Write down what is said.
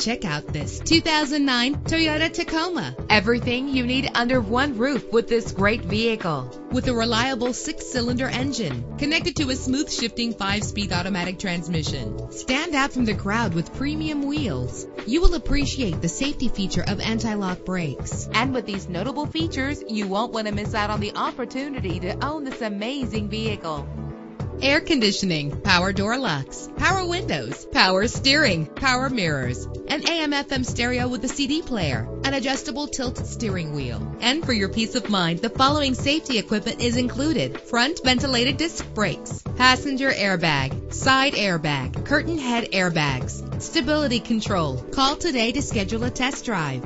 Check out this 2009 Toyota Tacoma. Everything you need under one roof with this great vehicle. With a reliable 6-cylinder engine connected to a smooth shifting 5-speed automatic transmission. Stand out from the crowd with premium wheels. You will appreciate the safety feature of anti-lock brakes. And with these notable features, you won't want to miss out on the opportunity to own this amazing vehicle. Air conditioning, power door locks, power windows, power steering, power mirrors, an AM/FM stereo with a CD player, an adjustable tilt steering wheel. And for your peace of mind, the following safety equipment is included: front ventilated disc brakes, passenger airbag, side airbag, curtain head airbags, stability control. Call today to schedule a test drive.